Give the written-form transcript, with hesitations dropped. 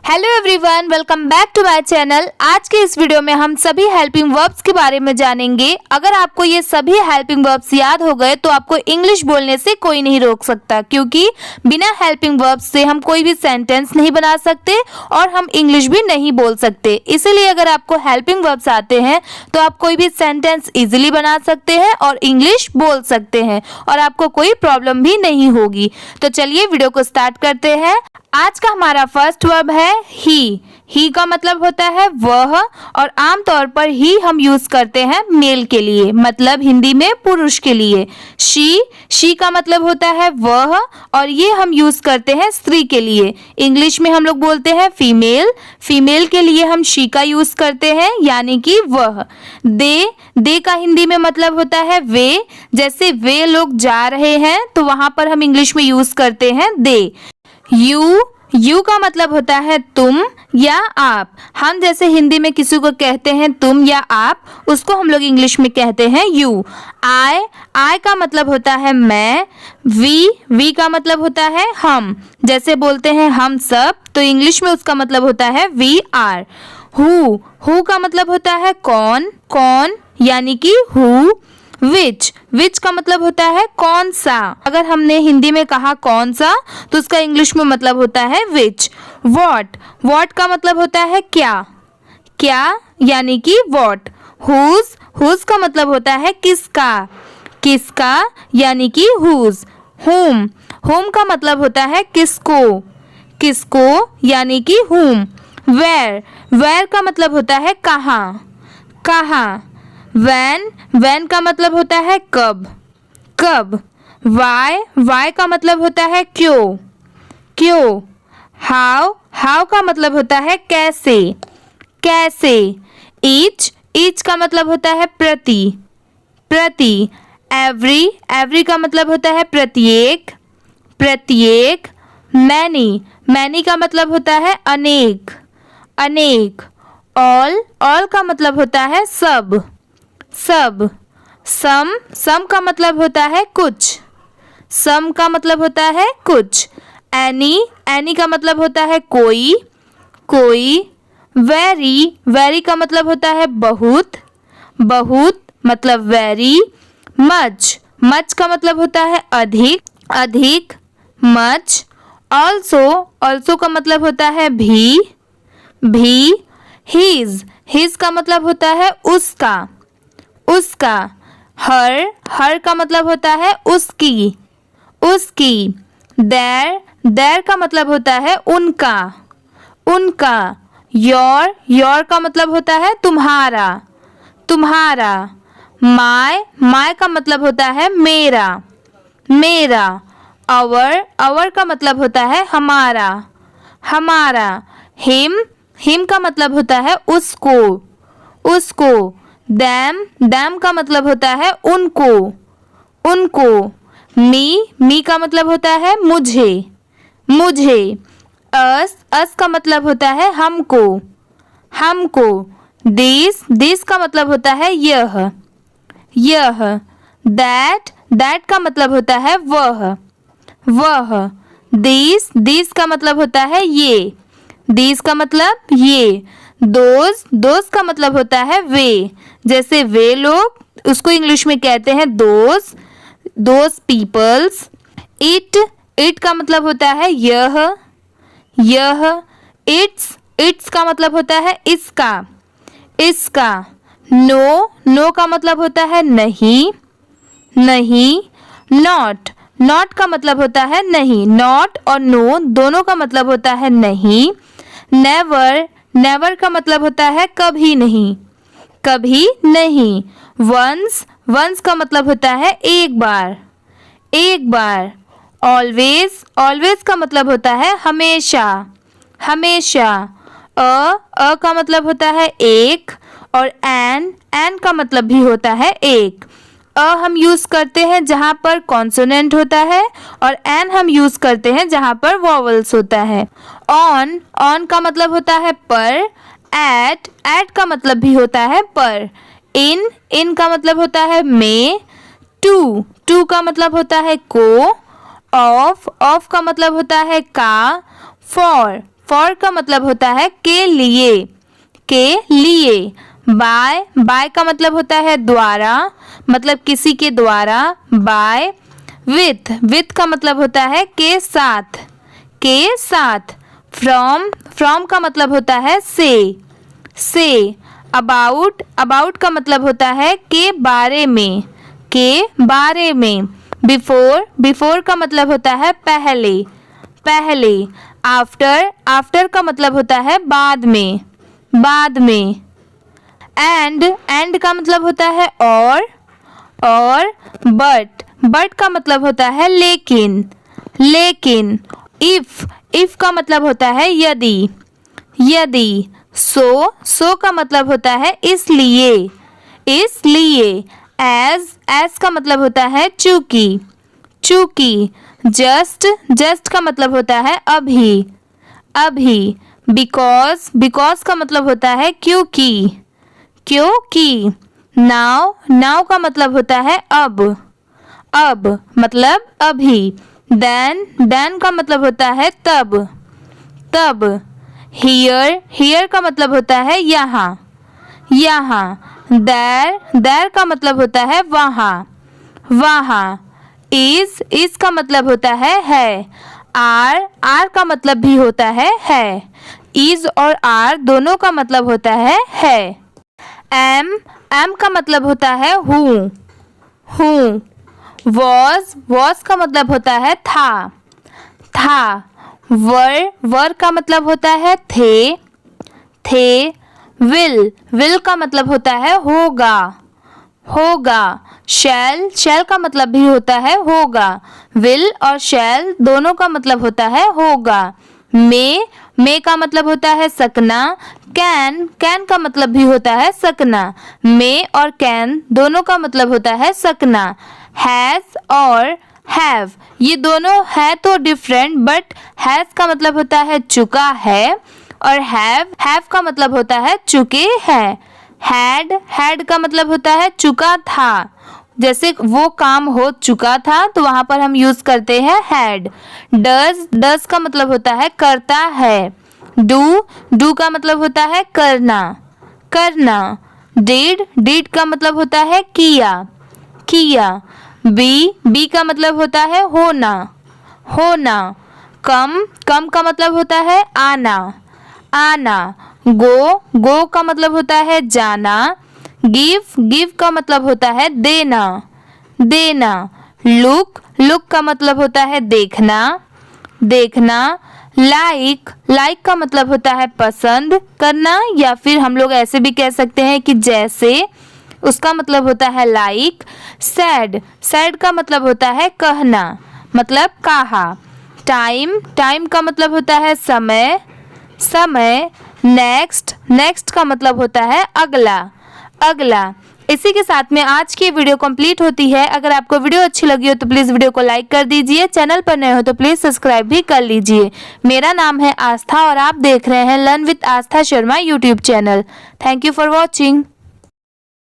Hello everyone, welcome back to my channel. आज के इस वीडियो में हम सभी हेल्पिंग वर्ब्स के बारे में जानेंगे। अगर आपको ये सभी हेल्पिंग वर्ब्स याद हो गए तो आपको इंग्लिश बोलने से कोई नहीं रोक सकता, क्योंकि बिना हेल्पिंग वर्ब्स से हम कोई भी सेंटेंस नहीं बना सकते और हम इंग्लिश भी नहीं बोल सकते। इसीलिए अगर आपको हेल्पिंग वर्ब्स आते हैं तो आप कोई भी सेंटेंस इजिली बना सकते हैं और इंग्लिश बोल सकते हैं और आपको कोई प्रॉब्लम भी नहीं होगी। तो चलिए वीडियो को स्टार्ट करते हैं। आज का हमारा फर्स्ट वर्ब है ही का मतलब होता है वह, और आमतौर पर ही हम यूज करते हैं मेल के लिए, मतलब हिंदी में पुरुष के लिए। शी का मतलब होता है वह, और ये हम यूज करते हैं स्त्री के लिए। इंग्लिश में हम लोग बोलते हैं फीमेल के लिए हम शी का यूज करते हैं, यानी कि वह। दे का हिंदी में मतलब होता है वे, जैसे वे लोग जा रहे हैं तो वहां पर हम इंग्लिश में यूज करते हैं दे। यू का मतलब होता है तुम या आप। हम जैसे हिंदी में किसी को कहते हैं तुम या आप, उसको हम लोग इंग्लिश में कहते हैं यू। आई का मतलब होता है मैं। वी का मतलब होता है हम, जैसे बोलते हैं हम सब, तो इंग्लिश में उसका मतलब होता है वी आर। हु का मतलब होता है कौन, यानी कि हु। विच का मतलब होता है कौन सा। अगर हमने हिंदी में कहा कौन सा तो उसका इंग्लिश में मतलब होता है विच। वॉट का मतलब होता है क्या, यानी कि वॉट। हुज का मतलब होता है किसका, यानी कि हुज। होम का मतलब होता है किसको, यानी कि हुम। वेयर का मतलब होता है कहाँ। वैन का मतलब होता है कब। वाई का मतलब होता है क्यों। हाउ का मतलब होता है कैसे। ईच का मतलब होता है प्रति। एवरी का मतलब होता है प्रत्येक। मैनी का मतलब होता है अनेक। ऑल का मतलब होता है सब। सम का मतलब होता है कुछ। एनी का मतलब होता है कोई। वेरी का मतलब होता है बहुत, मतलब वेरी। मच का मतलब होता है अधिक, मच। ऑल्सो का मतलब होता है भी। हिज का मतलब होता है उसका। हर का मतलब होता है उसकी। देर का मतलब होता है उनका। योर का मतलब होता है तुम्हारा। माय का मतलब होता है मेरा। आवर का मतलब होता है हमारा। हिम का मतलब होता है उसको। दैम का मतलब होता है उनको। मी का मतलब होता है मुझे। अस का मतलब होता है हमको। दिस का मतलब होता है यह। दैट का मतलब होता है वह। दिस का मतलब होता है ये। दिस का मतलब ये। दोस्त का मतलब होता है वे, जैसे वे लोग, उसको इंग्लिश में कहते हैं दोज पीपल्स। इट का मतलब होता है यह। इट्स का मतलब होता है इसका। नो का मतलब होता है नहीं। नॉट का मतलब होता है नहीं। नॉट और नो दोनों का मतलब होता है नहीं। नेवर का मतलब होता है कभी नहीं। वंस का मतलब होता है एक बार। ऑलवेज का मतलब होता है हमेशा। अ का मतलब होता है एक, और एन का मतलब भी होता है एक। हम यूज करते हैं जहाँ पर कॉन्सोनेंट होता है, और एन हम यूज करते हैं जहाँ पर वॉवल्स होता है। ऑन का मतलब होता है पर। एट का मतलब भी होता है पर। इन का मतलब होता है में। टू का मतलब होता है को। ऑफ का मतलब होता है का। फॉर का मतलब होता है के लिए, के लिए। बाय, बाय का मतलब होता है द्वारा, मतलब किसी के द्वारा, बाय। विथ, विथ का मतलब होता है के साथ, के साथ। फ्रॉम, फ्रॉम का मतलब होता है से। अबाउट, अबाउट का मतलब होता है के बारे में, के बारे में। बिफोर, बिफोर का मतलब होता है पहले, पहले। आफ्टर, आफ्टर का मतलब होता है बाद में, बाद में। एंड, एंड का मतलब होता है और। बट, बट का मतलब होता है लेकिन, लेकिन। इफ, इफ का मतलब होता है यदि, यदि। सो, सो का मतलब होता है इसलिए, इसलिए। एज, एज का मतलब होता है चूंकि, चूंकि। जस्ट, जस्ट का मतलब होता है अभी, अभी। बिकॉज, बिकॉज का मतलब होता है क्योंकि, क्योंकि। नाउ, नाउ का मतलब होता है अब, अब मतलब अभी। देन, देन का मतलब होता है तब, तब। हियर, हियर का मतलब होता है यहाँ, यहाँ। देर, देर का मतलब होता है वहाँ, वहाँ। इज का मतलब होता है। आर, आर का मतलब भी होता है। इज और आर दोनों का मतलब होता है। एम, एम का मतलब होता है हूँ, हूँ। वॉज, वॉज का मतलब होता है था, था। वर, वर का मतलब होता है थे। विल, विल का मतलब होता है होगा, होगा। शैल, शैल का मतलब भी होता है होगा। विल और शैल दोनों का मतलब होता है होगा। मे का मतलब होता है सकना। कैन, कैन का मतलब भी होता है सकना। मे और कैन दोनों का मतलब होता है सकना। हैज और हैव ये दोनों है तो डिफरेंट, बट हैज का मतलब होता है चुका है और हैव का मतलब होता है चुके हैं। हैड, हैड का मतलब होता है चुका था, जैसे वो काम हो चुका था तो वहां पर हम यूज करते हैं हैड। डज, डज का मतलब होता है करता है। डू, डू का मतलब होता है करना, करना। डिड, डिड का मतलब होता है किया, किया। बी का मतलब होता है होना, होना। कम, कम का मतलब होता है आना, आना। गो का मतलब होता है जाना। गिव का मतलब होता है देना, देना। लुक, लुक का मतलब होता है देखना, देखना। लाइक का मतलब होता है पसंद करना, या फिर हम लोग ऐसे भी कह सकते हैं कि जैसे, उसका मतलब होता है लाइक। सैड का मतलब होता है कहना, मतलब कहा। टाइम का मतलब होता है समय, समय। नेक्स्ट का मतलब होता है अगला, अगला। इसी के साथ में आज की वीडियो कंप्लीट होती है। अगर आपको वीडियो अच्छी लगी हो तो प्लीज़ वीडियो को लाइक कर दीजिए, चैनल पर नए हो तो प्लीज़ सब्सक्राइब भी कर लीजिए। मेरा नाम है आस्था और आप देख रहे हैं learn with Aastha Sharma YouTube channel. Thank you for watching.